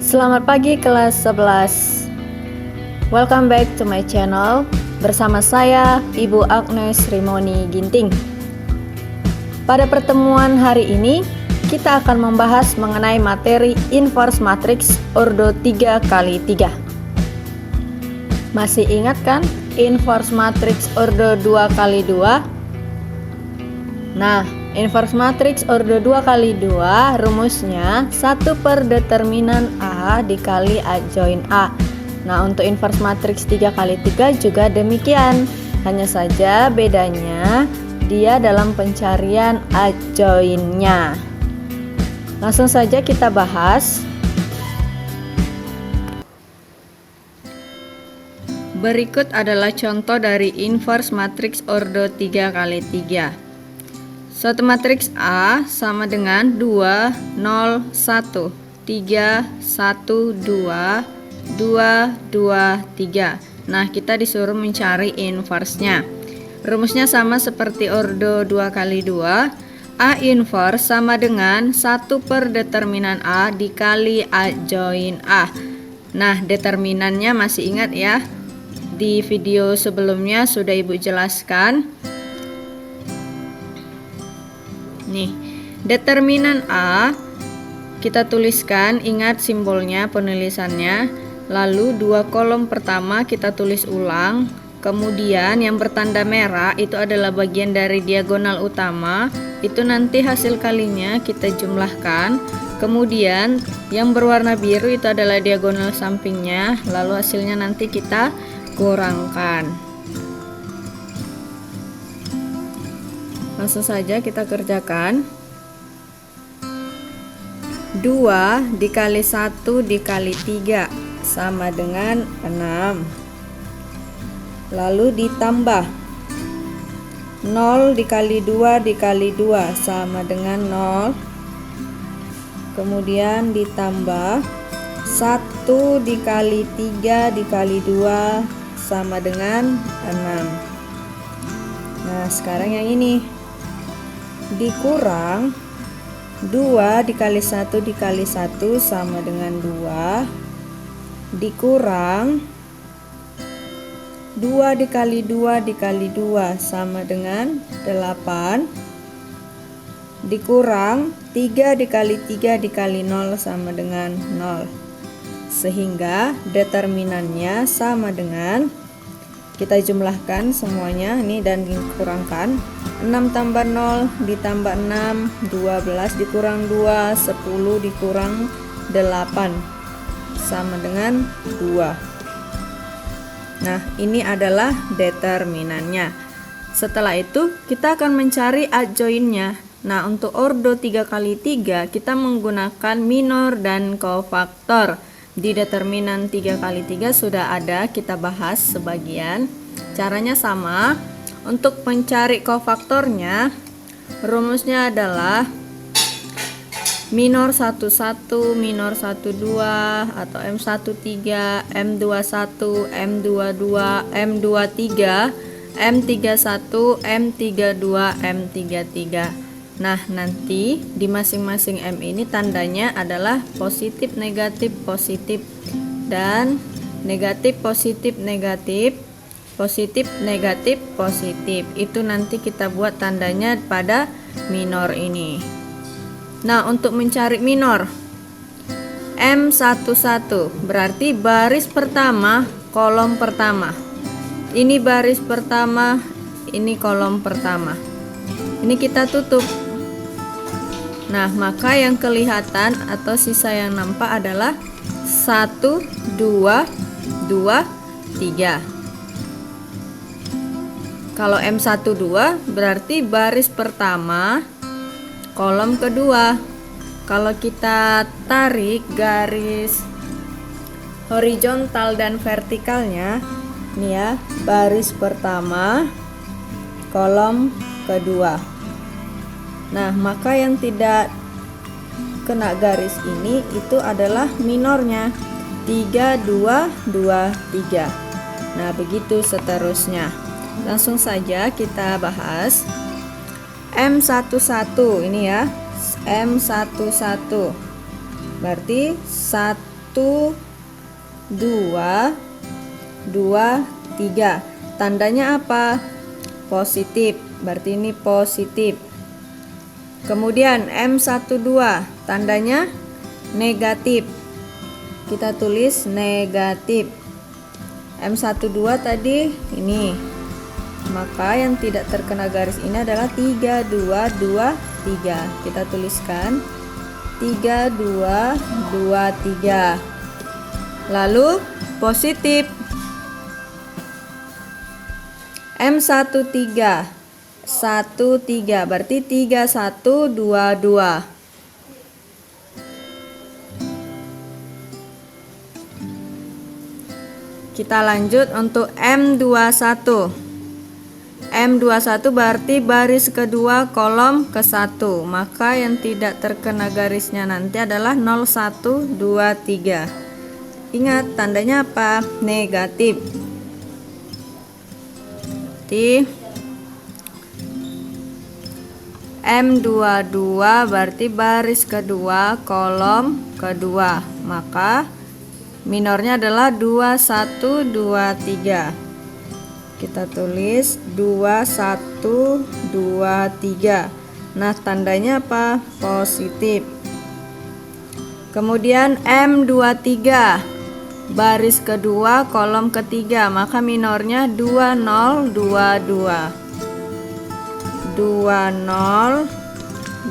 Selamat pagi kelas 11. Welcome back to my channel. Bersama saya Ibu Agnes Rimoni Ginting. Pada pertemuan hari ini kita akan membahas mengenai materi inverse matrix ordo 3x3. Masih ingat kan inverse matrix ordo 2x2? Nah, inverse matrix ordo 2x2 rumusnya 1 per determinan A dikali adjoin A. Nah, untuk inverse matrix 3x3 juga demikian. Hanya saja bedanya dia dalam pencarian adjoinnya. Langsung saja kita bahas. Berikut adalah contoh dari inverse matrix ordo 3x3. Suatu matriks A sama dengan 2, 0, 1, 3, 1, 2, 2, 2, 3. Nah, kita disuruh mencari inverse-nya. Rumusnya sama seperti ordo 2x2. A inverse sama dengan 1 per determinan A dikali adjoin A. Nah, determinannya masih ingat ya? Di video sebelumnya sudah Ibu jelaskan. Nih, determinan A kita tuliskan, ingat simbolnya, penulisannya. Lalu dua kolom pertama kita tulis ulang. Kemudian yang bertanda merah itu adalah bagian dari diagonal utama. Itu nanti hasil kalinya kita jumlahkan. Kemudian yang berwarna biru itu adalah diagonal sampingnya. Lalu hasilnya nanti kita kurangkan. Langsung saja kita kerjakan. 2 dikali 1 dikali 3 sama dengan 6. Lalu ditambah 0 dikali 2 dikali 2 sama dengan 0. Kemudian ditambah 1 dikali 3 dikali 2 sama dengan 6. Nah, sekarang yang ini dikurang 2 dikali 1 dikali 1 sama dengan 2, dikurang 2 dikali 2 dikali 2 sama dengan 8, dikurang 3 dikali 3 dikali 0 sama dengan 0. Sehingga determinannya sama dengan, kita jumlahkan semuanya ini dan dikurangkan. 6 tambah 0 ditambah 6, 12 dikurang 2, 10 dikurang 8 sama dengan 2. Nah, ini adalah determinannya. Setelah itu kita akan mencari adjoinnya. Nah, untuk ordo 3x3 kita menggunakan minor dan kofaktor. Di determinan 3x3 sudah ada, kita bahas sebagian. Caranya sama. Untuk mencari kofaktornya, rumusnya adalah minor 11, minor 12 atau M13, M21, M22, M23, M31, M32, M33. Nah, nanti di masing-masing M ini tandanya adalah positif, negatif, positif, dan negatif, positif, negatif, positif, negatif, positif. Itu nanti kita buat tandanya pada minor ini. Nah, untuk mencari minor M11 berarti baris pertama, kolom pertama. Ini baris pertama, ini kolom pertama. Ini kita tutup. Nah, maka yang kelihatan atau sisa yang nampak adalah 1, 2, 2, 3. Kalau M12 berarti baris pertama, kolom kedua. Kalau kita tarik garis horizontal dan vertikalnya, ini ya, baris pertama, kolom kedua. Nah, maka yang tidak kena garis ini itu adalah minornya. 3, 2, 2, 3. Nah, begitu seterusnya. Langsung saja kita bahas M11 ini ya, M11 berarti 1 2, 2, 3. Tandanya apa? Positif, berarti ini positif. Kemudian M12 tandanya negatif, kita tulis negatif. M12 tadi ini, maka yang tidak terkena garis ini adalah 3, 2, 2, 3. Kita tuliskan 3, 2, 2, 3. Lalu positif M13 13, berarti 3, 1, 2, 2. Kita lanjut untuk M21. M21 berarti baris kedua kolom ke-1, maka yang tidak terkena garisnya nanti adalah 0, 1, 2, 3. Ingat tandanya apa? Negatif. Berarti M22 berarti baris kedua kolom kedua, maka minornya adalah 2, 1, 2, 3. Kita tulis 2, 1, 2, 3. Nah tandanya apa? Positif. Kemudian M23 baris kedua kolom ketiga, maka minornya 2, 0, 2, 2. 2, 0,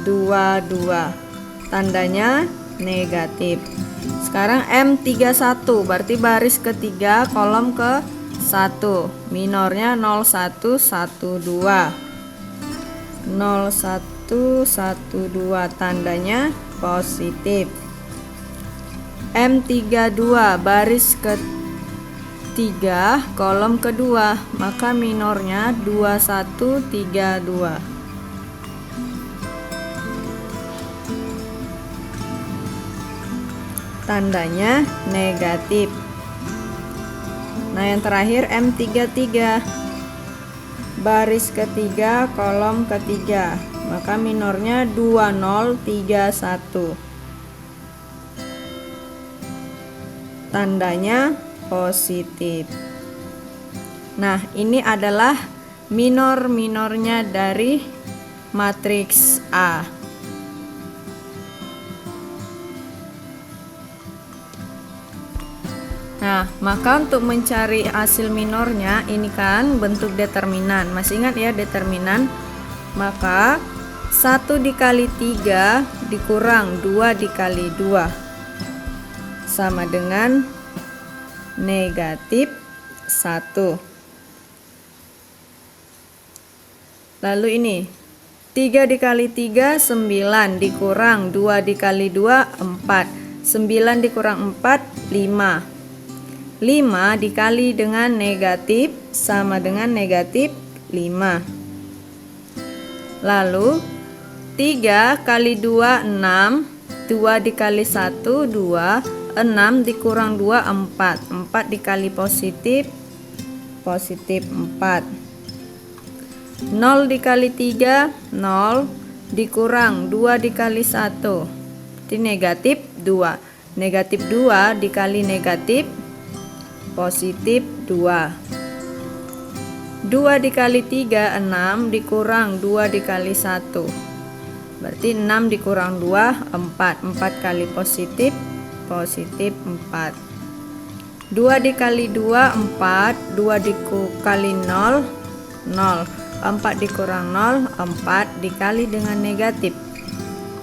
2, 2. Tandanya negatif. Sekarang M31 berarti baris ketiga kolom ke 1, minornya 0, 1, 1, 2. 0, 1, 1, 2. Tandanya positif. M32 baris ketiga kolom kedua, maka minornya 2, 1, 3, 2. Tandanya negatif. Nah yang terakhir M33 baris ketiga kolom ketiga, maka minornya 2, 0, 3, 1. Tandanya positif. Nah ini adalah minor-minornya dari matriks A. Nah maka untuk mencari hasil minornya, ini kan bentuk determinan, masih ingat ya determinan? Maka 1 dikali 3 dikurang 2 dikali 2 sama dengan negatif 1. Lalu ini 3 dikali 3 9 dikurang 2 dikali 2 4. 9 dikurang 4 5. 5 dikali dengan negatif sama dengan negatif 5. Lalu 3 kali 2 6. 2 dikali 1 2. 6 dikurang 2 4. 4 dikali positif positif 4. 0 dikali 3 0 dikurang 2 dikali 1, jadi negatif 2. Negatif 2 dikali negatif positif 2. 2 dikali 3 6 dikurang 2 dikali 1, berarti 6 dikurang 2 4. 4 kali positif positif 4. 2 dikali 2 4. 2 dikali 0 0. 4 dikurang 0 4 dikali dengan negatif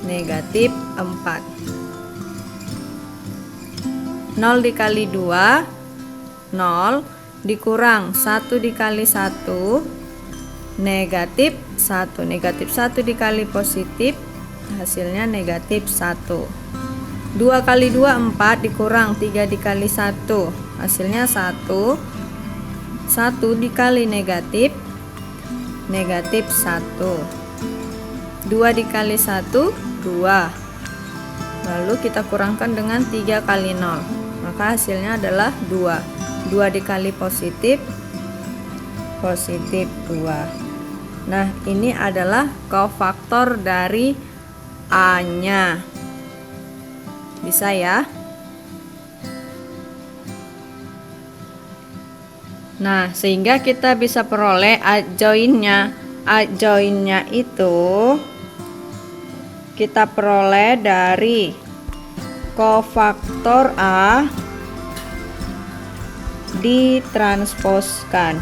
negatif 4. 0 dikali 2 0 dikurang 1 dikali 1 negatif 1. Negatif 1 dikali positif hasilnya negatif 1. 2 kali 2 4 dikurang 3 dikali 1 hasilnya 1. 1 dikali negatif negatif 1. 2 dikali 1 2. Lalu kita kurangkan dengan 3 kali 0, maka hasilnya adalah 2. 2 dikali positif positif 2. Nah ini adalah kofaktor dari A nya. Bisa ya? Nah, sehingga kita bisa peroleh adjoinnya. Adjoinnya itu kita peroleh dari kofaktor A ditransposkan.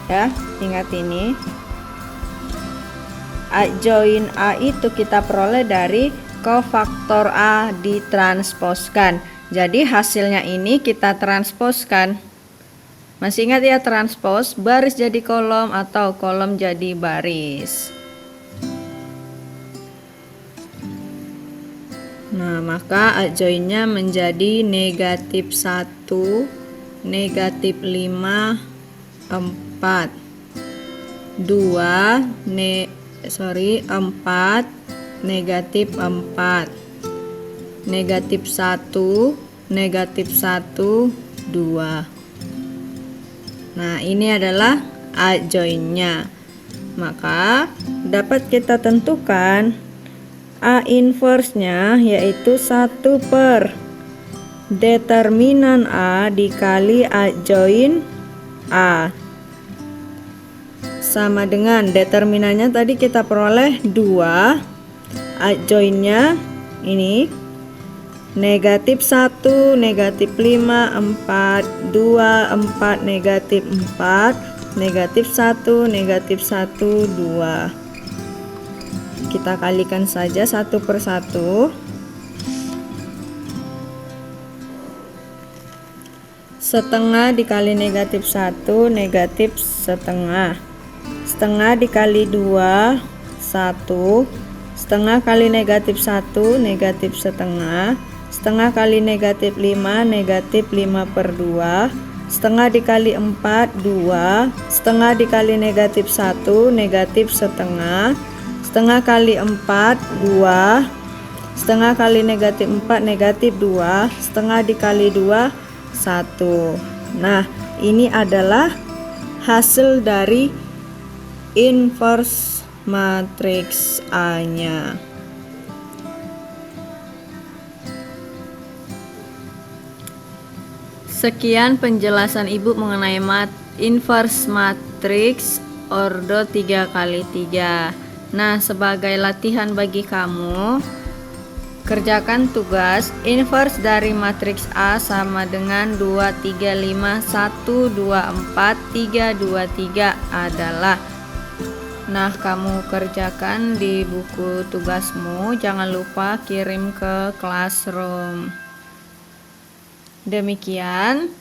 Ya, ingat ini. Adjoin A itu kita peroleh dari kofaktor A ditransposkan. Jadi hasilnya ini kita transposkan. Masih ingat ya, transpos, baris jadi kolom atau kolom jadi baris. Nah, maka adjoinnya menjadi negatif 1, negatif 5, 4, 4, negatif 4, negatif 1, negatif 1, 2. Nah, ini adalah adjoinnya. Maka dapat kita tentukan A inverse-nya yaitu 1 per determinan A dikali adjoin A. Sama dengan determinannya tadi kita peroleh 2. Adjoinnya ini negatif 1, negatif 5, 4, 2, 4, negatif 4, negatif 1, negatif 1, 2. Kita kalikan saja satu per satu. Setengah dikali negatif 1, negatif setengah. Setengah dikali 2, 1. Setengah kali negatif 1, negatif setengah. Setengah kali negatif 5, negatif 5 per 2. Setengah dikali 4, 2. Setengah dikali negatif 1, negatif setengah. Setengah kali 4, 2. Setengah kali negatif 4, negatif 2. Setengah dikali 2, 1. Nah, ini adalah hasil dari inverse matriks A-nya. Sekian penjelasan Ibu mengenai inverse matriks ordo 3x3. Nah, sebagai latihan bagi kamu, kerjakan tugas inverse dari matriks A sama dengan 2, 3, 5, 1, 2, 4, 3, 2, 3 adalah. Nah, kamu kerjakan di buku tugasmu, jangan lupa kirim ke classroom. Demikian,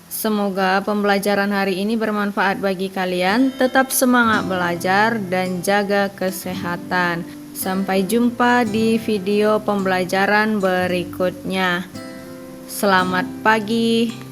semoga pembelajaran hari ini bermanfaat bagi kalian. Tetap semangat belajar dan jaga kesehatan. Sampai jumpa di video pembelajaran berikutnya. Selamat pagi.